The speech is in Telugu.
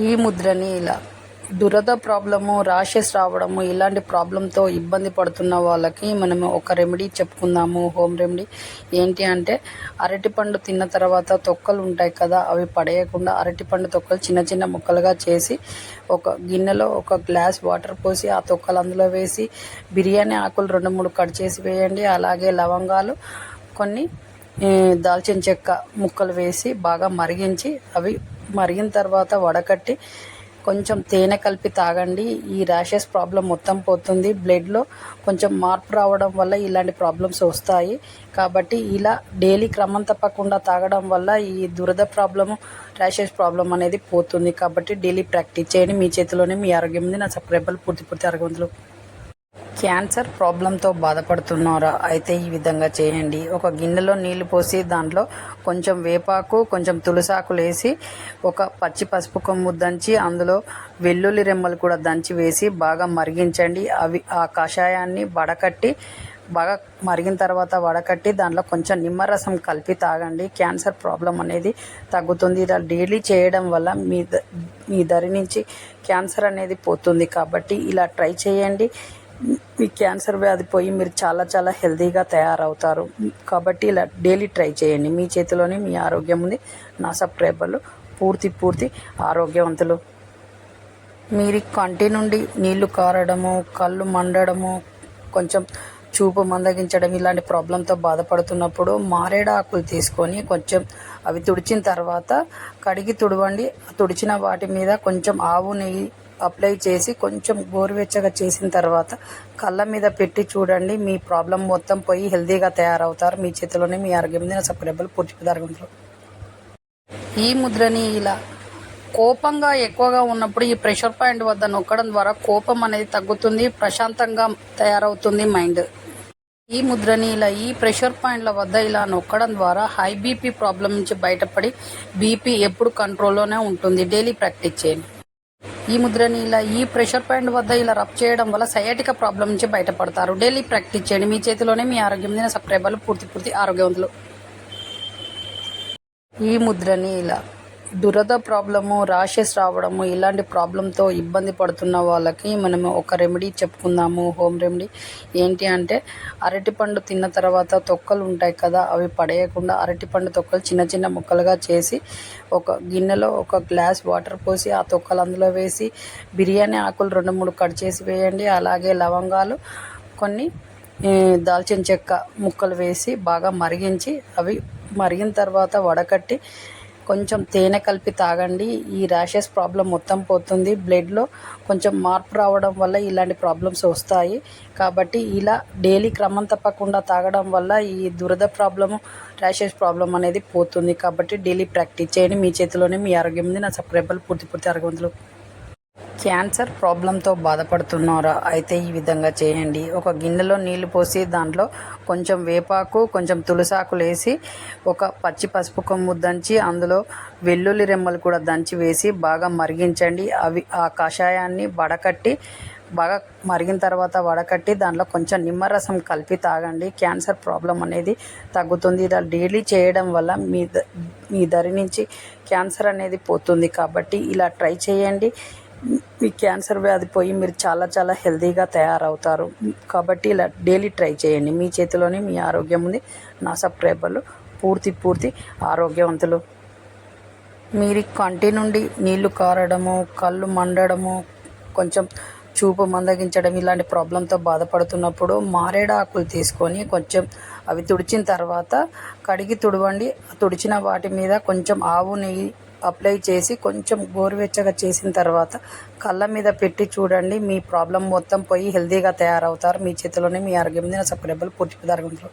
ఈ ముద్రని ఇలా దురద ప్రాబ్లము, ర్యాషెస్ రావడము ఇలాంటి ప్రాబ్లంతో ఇబ్బంది పడుతున్న వాళ్ళకి మనము ఒక రెమెడీ చెప్పుకుందాము. హోమ్ రెమెడీ ఏంటి అంటే, అరటిపండు తిన్న తర్వాత తొక్కలు ఉంటాయి కదా, అవి పడేయకుండా అరటిపండు తొక్కలు చిన్న చిన్న ముక్కలుగా చేసి ఒక గిన్నెలో ఒక గ్లాస్ వాటర్ పోసి ఆ తొక్కలు అందులో వేసి బిర్యానీ ఆకులు 2-3 కట్ చేసి వేయండి. అలాగే లవంగాలు కొన్ని, దాల్చిన చెక్క ముక్కలు వేసి బాగా మరిగించి అవి మరిగిన తర్వాత వడకట్టి కొంచెం తేనె కలిపి తాగండి. ఈ ర్యాషెస్ ప్రాబ్లం మొత్తం పోతుంది. బ్లడ్లో కొంచెం మార్పు రావడం వల్ల ఇలాంటి ప్రాబ్లమ్స్ వస్తాయి. కాబట్టి ఇలా డైలీ క్రమం తప్పకుండా తాగడం వల్ల ఈ దురద ప్రాబ్లము, ర్యాషెస్ ప్రాబ్లం అనేది పోతుంది. కాబట్టి డైలీ ప్రాక్టీస్ చేయండి. మీ చేతిలోనే మీ ఆరోగ్యం ఉంది. నా సబ్స్క్రైబర్లు పూర్తి ఆరోగ్యవంతులు. క్యాన్సర్ ప్రాబ్లంతో బాధపడుతున్నారా? అయితే ఈ విధంగా చేయండి. ఒక గిన్నెలో నీళ్లు పోసి దాంట్లో కొంచెం వేపాకు, కొంచెం తులసాకులు వేసి ఒక పచ్చి పసుపు కొమ్ము దంచి అందులో వెల్లుల్లి రెమ్మలు కూడా దంచి వేసి బాగా మరిగించండి. ఆ కషాయాన్ని వడకట్టి బాగా మరిగిన తర్వాత వడకట్టి దాంట్లో కొంచెం నిమ్మరసం కలిపి తాగండి. క్యాన్సర్ ప్రాబ్లం అనేది తగ్గుతుంది. ఇలా డైలీ చేయడం వల్ల మీ దరి నుంచి క్యాన్సర్ అనేది పోతుంది. కాబట్టి ఇలా ట్రై చేయండి. మీ క్యాన్సర్ వ్యాధి పోయి మీరు చాలా చాలా హెల్తీగా తయారవుతారు. కాబట్టి ఇలా డైలీ ట్రై చేయండి. మీ చేతిలోనే మీ ఆరోగ్యం ఉంది. నా సబ్స్క్రైబర్లు పూర్తి ఆరోగ్యవంతులు. మీరు కంటి నుండి నీళ్లు కారడము, కళ్ళు మండడము, కొంచెం చూపు మందగించడం ఇలాంటి ప్రాబ్లంతో బాధపడుతున్నప్పుడు మారేడు ఆకులు తీసుకొని కొంచెం అవి తుడిచిన తర్వాత కడిగి తుడవండి. తుడిచిన వాటి మీద కొంచెం ఆవు నెయ్యి అప్లై చేసి కొంచెం గోరువెచ్చగా చేసిన తర్వాత కళ్ళ మీద పెట్టి చూడండి. మీ ప్రాబ్లం మొత్తం పోయి హెల్తీగా తయారవుతారు. మీ చేతిలోనే మీ ఆరోగ్యం ఉంది. సబ్స్క్రైబర్లు పూర్తి ఆరోగ్యంలో. ఈ ముద్రని ఇలా కోపంగా ఎక్కువగా ఉన్నప్పుడు ఈ ప్రెషర్ పాయింట్ వద్ద నొక్కడం ద్వారా కోపం అనేది తగ్గుతుంది. ప్రశాంతంగా తయారవుతుంది మైండ్. ఈ ముద్రని ఇలా ఈ ప్రెషర్ పాయింట్ల వద్ద ఇలా నొక్కడం ద్వారా హై బీపీ ప్రాబ్లం నుంచి బయటపడి బీపీ ఎప్పుడు కంట్రోల్లోనే ఉంటుంది. డైలీ ప్రాక్టీస్ చేయండి. ఈ ముద్రని ఇలా ఈ ప్రెషర్ పాయింట్ వద్ద ఇలా రబ్ చేయడం వల్ల సయాటికా ప్రాబ్లం నుంచి బయటపడతారు. డైలీ ప్రాక్టీస్ చేయండి. మీ చేతిలోనే మీ ఆరోగ్యం ఉంది. సబ్స్క్రైబర్లు పూర్తి ఆరోగ్యవంతులు. ఈ ముద్రని ఇలా దురద ప్రాబ్లము, ర్యాషెస్ రావడము ఇలాంటి ప్రాబ్లంతో ఇబ్బంది పడుతున్న వాళ్ళకి మనము ఒక రెమెడీ చెప్పుకుందాము. హోమ్ రెమెడీ ఏంటి అంటే, అరటిపండు తిన్న తర్వాత తొక్కలు ఉంటాయి కదా, అవి పడేయకుండా అరటిపండు తొక్కలు చిన్న చిన్న ముక్కలుగా చేసి ఒక గిన్నెలో ఒక గ్లాస్ వాటర్ పోసి ఆ తొక్కలు అందులో వేసి బిర్యానీ ఆకులు 2-3 కట్ చేసి వేయండి. అలాగే లవంగాలు కొన్ని, దాల్చిన చెక్క ముక్కలు వేసి బాగా మరిగించి అవి మరిగిన తర్వాత వడకట్టి కొంచెం తేనె కలిపి తాగండి. ఈ ర్యాషెస్ ప్రాబ్లం మొత్తం పోతుంది. బ్లడ్లో కొంచెం మార్పు రావడం వల్ల ఇలాంటి ప్రాబ్లమ్స్ వస్తాయి. కాబట్టి ఇలా డైలీ క్రమం తప్పకుండా తాగడం వల్ల ఈ దురద ప్రాబ్లము, ర్యాషెస్ ప్రాబ్లం అనేది పోతుంది. కాబట్టి డైలీ ప్రాక్టీస్ చేయండి. మీ చేతిలోనే మీ ఆరోగ్యం ఉంది. నా సబ్స్క్రైబర్లు పూర్తి ఆరోగ్యవంతులు. క్యాన్సర్ ప్రాబ్లంతో బాధపడుతున్నారా? అయితే ఈ విధంగా చేయండి. ఒక గిన్నెలో నీళ్లు పోసి దాంట్లో కొంచెం వేపాకు, కొంచెం తులసాకులు వేసి ఒక పచ్చి పసుపు కొమ్ము దంచి అందులో వెల్లుల్లి రెమ్మలు కూడా దంచి వేసి బాగా మరిగించండి. ఆ కషాయాన్ని వడకట్టి బాగా మరిగిన తర్వాత వడకట్టి దాంట్లో కొంచెం నిమ్మరసం కలిపి తాగండి. క్యాన్సర్ ప్రాబ్లం అనేది తగ్గుతుంది. ఇలా డైలీ చేయడం వల్ల మీ దరి నుంచి క్యాన్సర్ అనేది పోతుంది. కాబట్టి ఇలా ట్రై చేయండి. మీ క్యాన్సర్ వ్యాధి పోయి మీరు చాలా చాలా హెల్తీగా తయారవుతారు. కాబట్టి ఇలా డైలీ ట్రై చేయండి. మీ చేతిలోనే మీ ఆరోగ్యం ఉంది. నా సబ్స్క్రైబర్లు పూర్తి ఆరోగ్యవంతులు. మీరు కంటి నుండి నీళ్లు కారడము, కళ్ళు మండడము, కొంచెం చూపు మందగించడం ఇలాంటి ప్రాబ్లంతో బాధపడుతున్నప్పుడు మారేడు ఆకులు తీసుకొని కొంచెం అవి తుడిచిన తర్వాత కడిగి తుడవండి. తుడిచిన వాటి మీద కొంచెం ఆవు నెయ్యి అప్లై చేసి కొంచెం గోరువెచ్చగా చేసిన తర్వాత కళ్ళ మీద పెట్టి చూడండి. మీ ప్రాబ్లం మొత్తం పోయి హెల్తీగా తయారవుతారు. మీ చేతిలోనే మీ ఆరోగ్యం ఉంది. నా సబ్స్క్రైబర్లు పూర్తి ఆరోగ్యంలో.